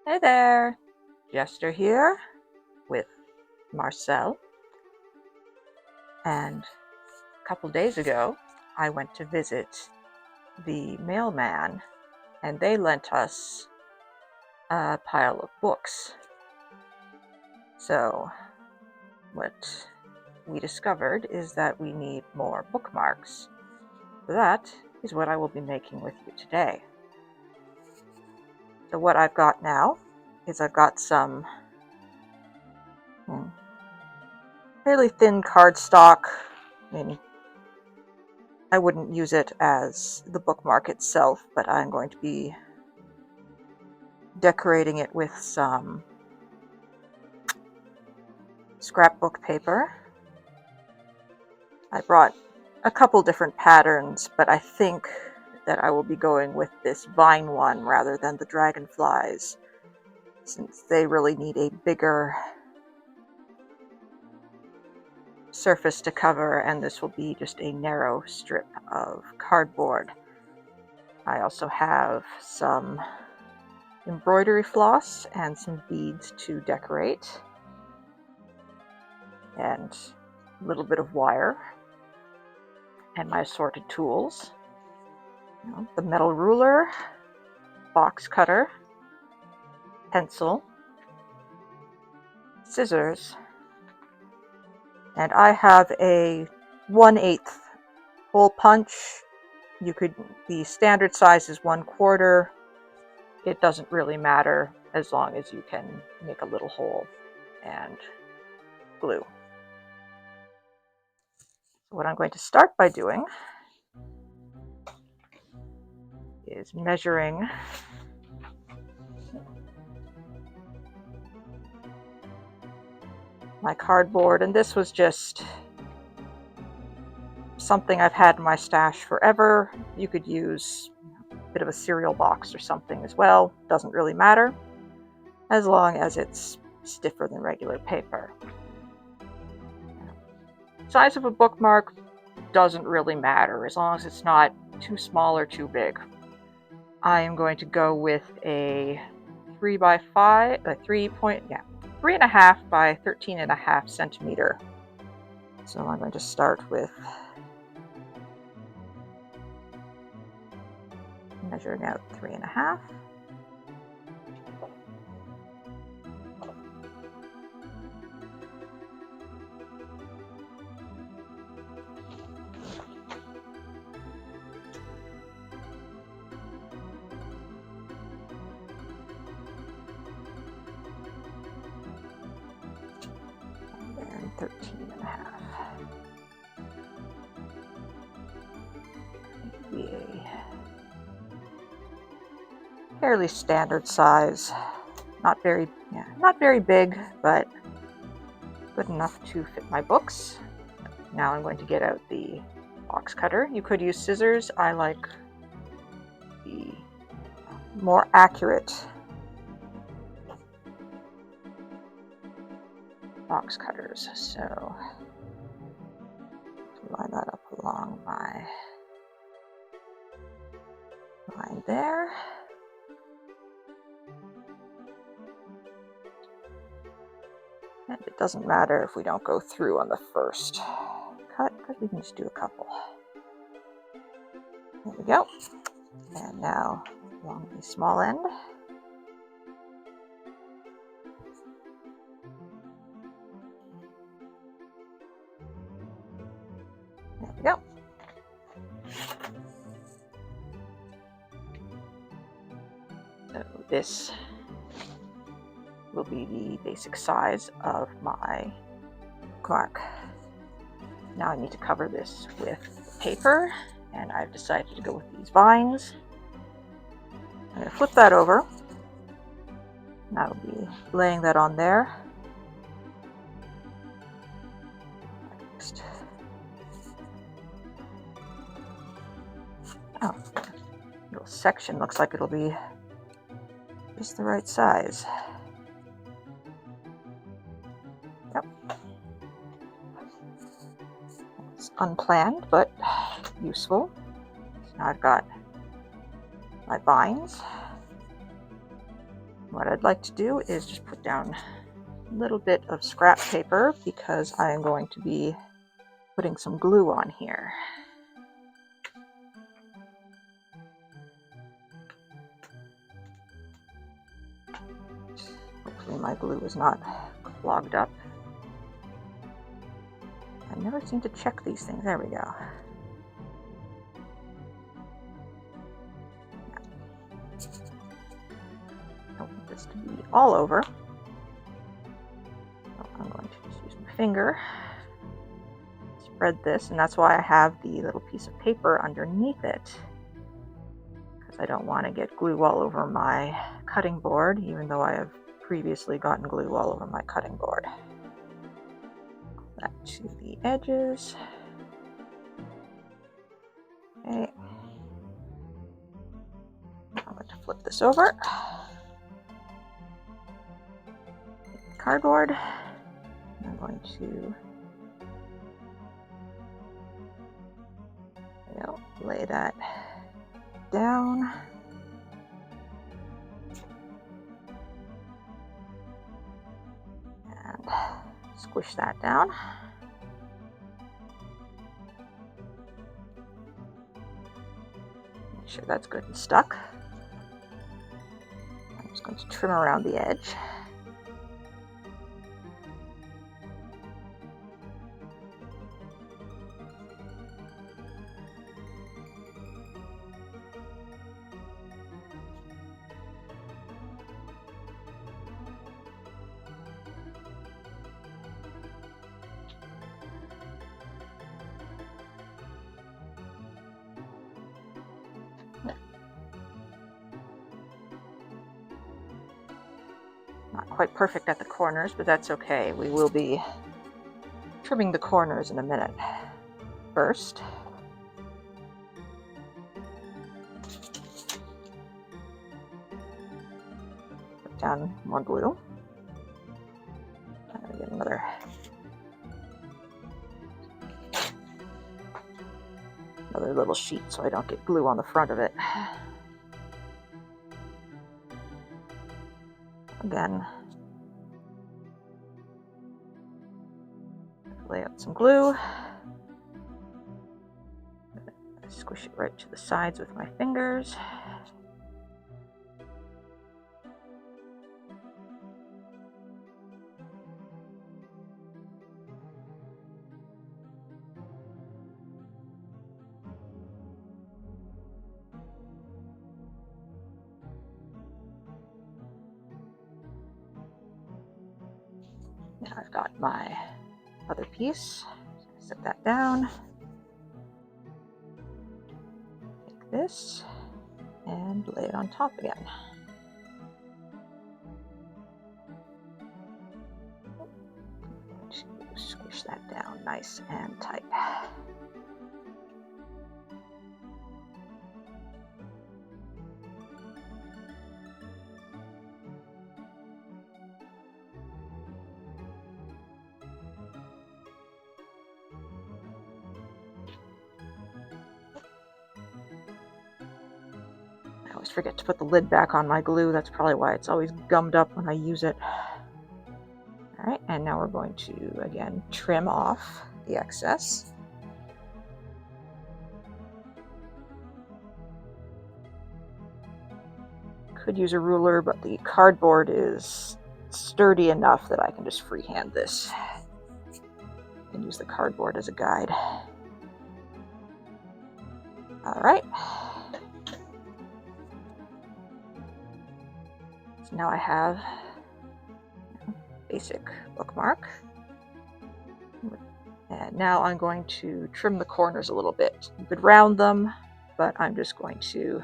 Hey there, Jester here with Marcelle. And a couple days ago, I went to visit the mailman, and they lent us a pile of books. So, what we discovered is that we need more bookmarks. That is what I will be making with you today. So what I've got now is I've got some fairly thin cardstock. I wouldn't use it as the bookmark itself, but I'm going to be decorating it with some scrapbook paper. I brought a couple different patterns, but I think that I will be going with this vine one rather than the dragonflies, since they really need a bigger surface to cover, and this will be just a narrow strip of cardboard. I also have some embroidery floss and some beads to decorate, and a little bit of wire, and my assorted tools. The metal ruler, box cutter, pencil, scissors, and I have a 1/8 hole punch. The standard size is 1/4. It doesn't really matter as long as you can make a little hole and glue. So what I'm going to start by doing is measuring my cardboard, and this was just something I've had in my stash forever. You could use a bit of a cereal box or something as well, doesn't really matter, as long as it's stiffer than regular paper. Size of a bookmark doesn't really matter, as long as it's not too small or too big. I am going to go with a 3.5 by 13.5 centimeter. So I'm going to start with measuring out 3.5. And 13.5. Be a fairly standard size. Not very big, but good enough to fit my books. Now I'm going to get out the box cutter. You could use scissors. I like the more accurate box cutters. So line that up along my line there. And it doesn't matter if we don't go through on the first cut, because we can just do a couple. There we go. And now along the small end. There we go. So this will be the basic size of my bookmark. Now I need to cover this with paper, and I've decided to go with these vines. I'm going to flip that over, and I'll be laying that on there. Next. Oh, little section looks like it'll be just the right size. Yep. It's unplanned, but useful. So now I've got my vines. What I'd like to do is just put down a little bit of scrap paper because I am going to be putting some glue on here. Hopefully my glue is not clogged up. I never seem to check these things. There we go. I want this to be all over. So I'm going to just use my finger. Spread this, and that's why I have the little piece of paper underneath it. Because I don't want to get glue all over my cutting board, even though I have previously gotten glue all over my cutting board. That to the edges. Okay. Now I'm going to flip this over. Cardboard. I'm going to lay that down. And squish that down. Make sure that's good and stuck. I'm just going to trim around the edge. Not quite perfect at the corners, but that's okay. We will be trimming the corners in a minute. First, put down more glue. I'm going to get another little sheet so I don't get glue on the front of it. Again, lay out some glue, squish it right to the sides with my fingers. Now I've got my other piece. Set that down. Take this and lay it on top again. Squish that down nice and tight. I always forget to put the lid back on my glue. That's probably why it's always gummed up when I use it. All right, and now we're going to, again, trim off the excess. Could use a ruler, but the cardboard is sturdy enough that I can just freehand this and use the cardboard as a guide. All right. So now I have basic bookmark. And now I'm going to trim the corners a little bit. You could round them, but I'm just going to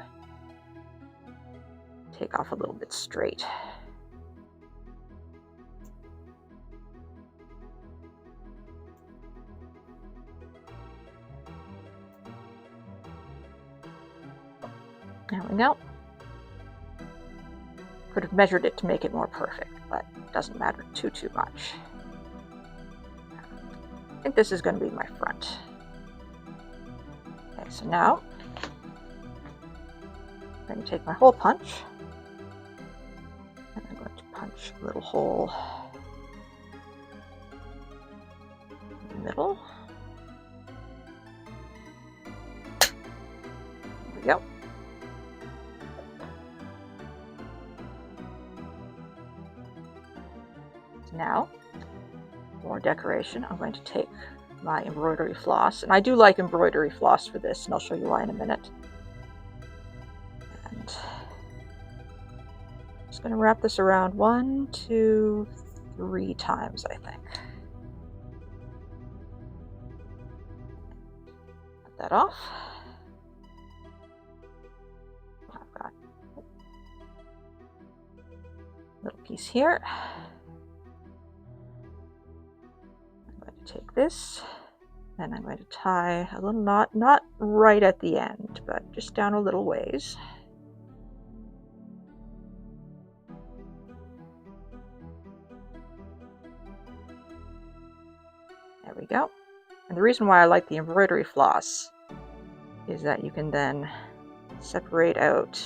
take off a little bit straight. There we go. Could have measured it to make it more perfect, but it doesn't matter too much. I think this is going to be my front. Okay, so now I'm going to take my hole punch and punch a little hole in the middle. There we go. So now, more decoration. I'm going to take my embroidery floss, and I do like embroidery floss for this, and I'll show you why in a minute. And I'm just going to wrap this around 1, 2, 3 times, I think. Cut that off. I've got a little piece here. Take this, and I'm going to tie a little knot, not right at the end, but just down a little ways. There we go. And the reason why I like the embroidery floss is that you can then separate out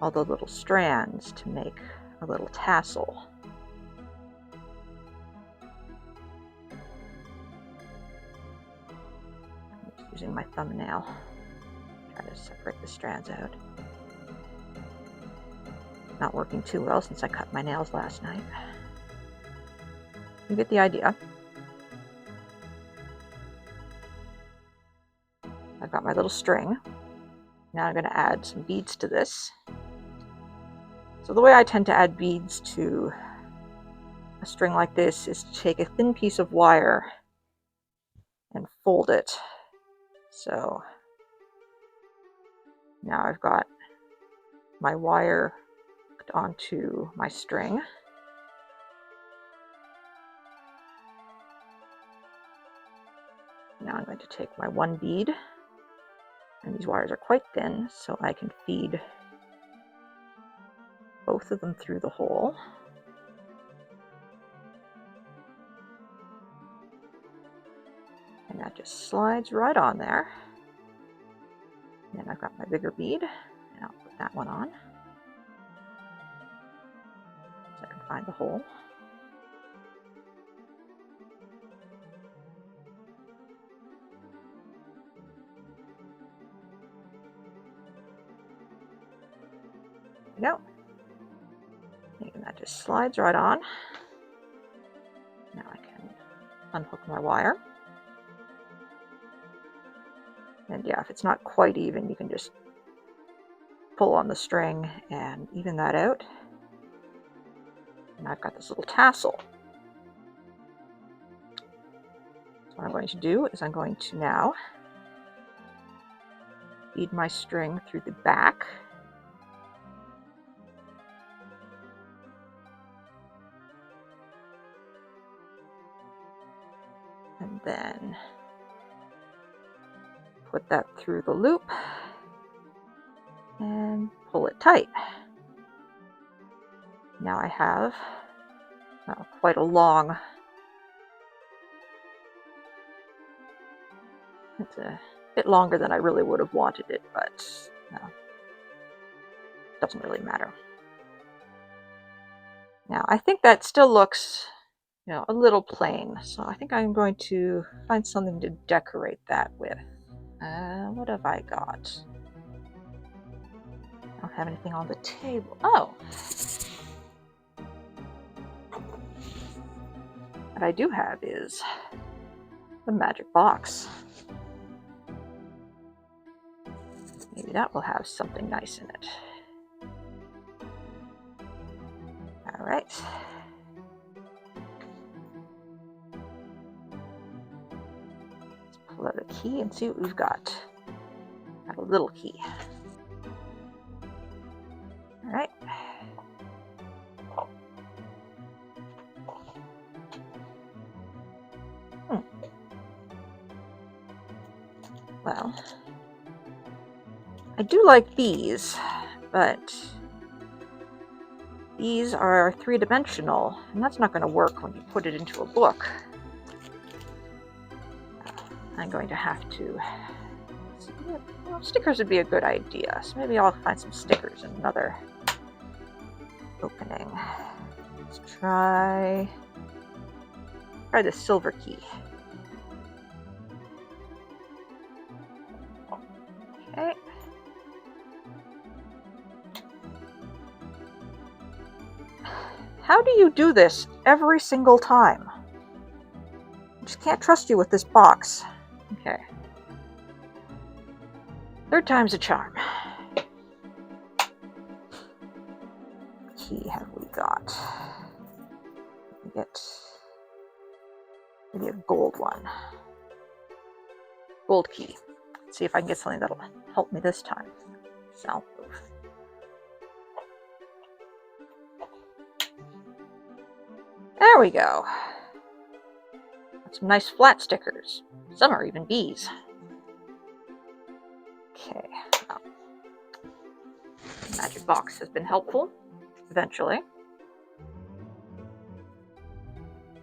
all the little strands to make a little tassel. Using my thumbnail, try to separate the strands out. Not working too well since I cut my nails last night. You get the idea. I've got my little string. Now I'm going to add some beads to this. So the way I tend to add beads to a string like this is to take a thin piece of wire and fold it. So now I've got my wire hooked onto my string. Now I'm going to take my one bead, and these wires are quite thin, so I can feed both of them through the hole. And that just slides right on there. And then I've got my bigger bead, and I'll put that one on so I can find the hole. There we go. And that just slides right on. Now I can unhook my wire. And yeah, if it's not quite even, you can just pull on the string and even that out. And I've got this little tassel. So what I'm going to do is I'm going to now feed my string through the back. And then put that through the loop and pull it tight. Now I have quite a long, it's a bit longer than I really would have wanted it, but doesn't really matter. Now I think that still looks a little plain, so I think I'm going to find something to decorate that with. What have I got? I don't have anything on the table. Oh! What I do have is the magic box. Maybe that will have something nice in it. All right. Let's pull out a key and see what we've got. Got a little key. All right. Well, I do like these, but these are three-dimensional, and that's not going to work when you put it into a book. I'm going to have to... Well, stickers would be a good idea, so maybe I'll find some stickers in another opening. Let's try the silver key. Okay. How do you do this every single time? I just can't trust you with this box. Okay. Third time's a charm. Key have we got? Get maybe a gold one. Gold key. Let's see if I can get something that'll help me this time. Sound proof. There we go. Got some nice flat stickers. Some are even bees. Okay. Well, the magic box has been helpful. Eventually.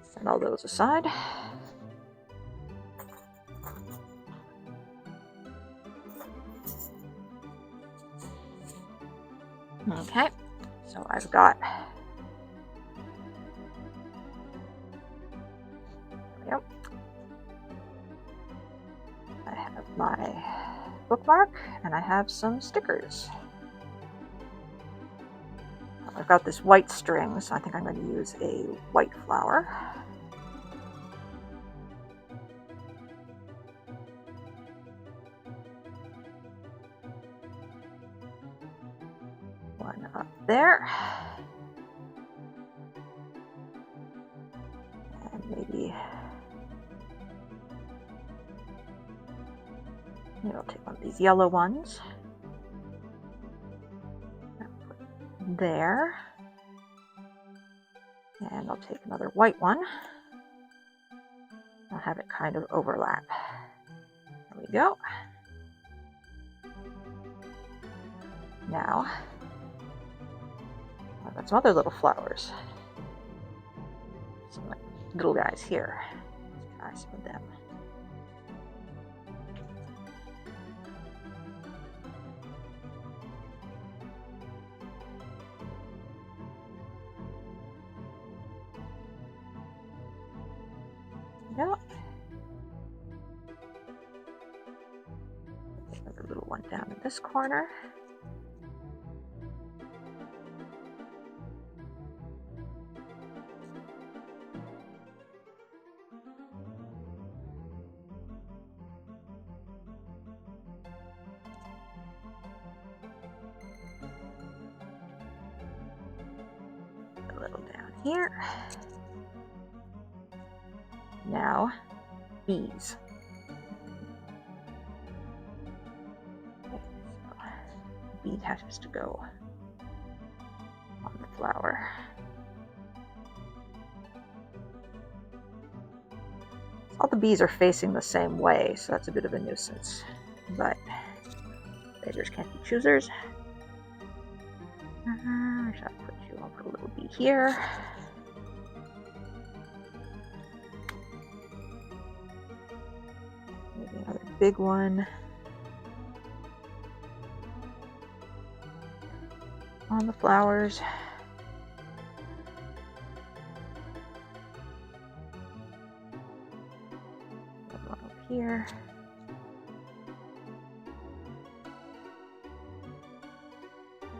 Set all those aside. Okay, so I've got, yep, I have my bookmark and I have some stickers. I've got this white string, so I think I'm going to use a white flower. One up there. And maybe I'll take one of these yellow ones. There. And I'll take another white one. I'll have it kind of overlap. There we go. Now, I've got some other little flowers. Some little guys here. Let's try some of them. Yep. Another little one down in this corner. A little down here. Now, bees. Okay, so the bee has to go on the flower. All the bees are facing the same way, so that's a bit of a nuisance. But beggars can't be choosers. I shall put you. I'll put a little bee here. Maybe another big one on the flowers. Another one up here.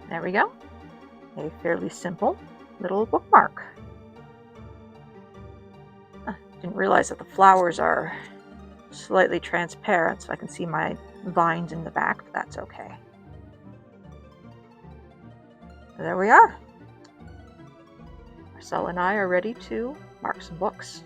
There we go. A fairly simple little bookmark. Didn't realize that the flowers are slightly transparent, so I can see my vines in the back, but that's okay. There we are. Marcelle and I are ready to mark some books.